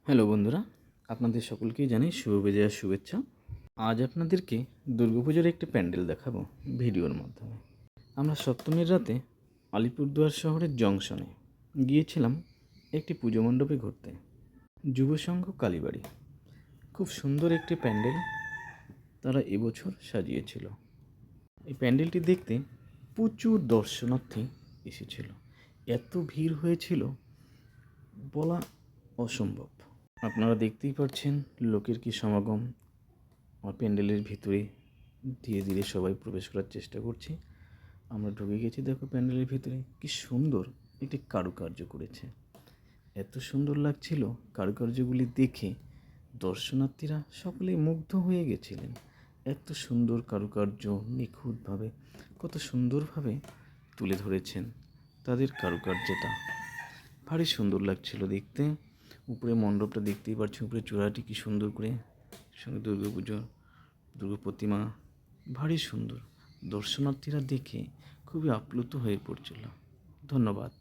Hello বন্ধুরা, আপনাদের সকলকেই জানাই শুভ বিজয়ার শুভেচ্ছা। আজ আপনাদেরকে দুর্গাপুজোর একটি প্যান্ডেল দেখাবো ভিডিওর মাধ্যমে। আমরা সপ্তমীর রাতে আলিপুরদুয়ার শহরের জংশনে গিয়েছিলাম একটি পুজো মণ্ডপে ঘুরতে। যুব সংঘ কালীবাড়ি, খুব সুন্দর একটি প্যান্ডেল তারা এবছর সাজিয়েছিল। এই প্যান্ডেলটি দেখতে প্রচুর দর্শনার্থী এসেছিল। এত ভিড় হয়েছিল বলা অসম্ভব। আপনারা দেখতেই পাচ্ছেন লোকের কি সমাগম। আমার প্যান্ডেলের ভিতরে ধীরে ধীরে সবাই প্রবেশ করার চেষ্টা করছে। আমরা ঢুকে গেছি। দেখো প্যান্ডেলের ভিতরে কি সুন্দর একটি কারুকার্য করেছে। এত সুন্দর লাগছিল কারুকার্যগুলি দেখে দর্শনার্থীরা সকলেই মুগ্ধ হয়ে গেছিলেন। এত সুন্দর কারুকার্য, নিখুঁতভাবে কত সুন্দরভাবে তুলে ধরেছেন তাদের কারুকার্যটা। ভারী সুন্দর লাগছিল দেখতে। উপরে মণ্ডপটা দেখতেই পাচ্ছি, উপরে চূড়াটি কি সুন্দর করে, সঙ্গে দুর্গা প্রতিমা, ভারী সুন্দর। দর্শনার্থীরা দেখে খুবই আপ্লুত হয়ে পড়ছিল। ধন্যবাদ।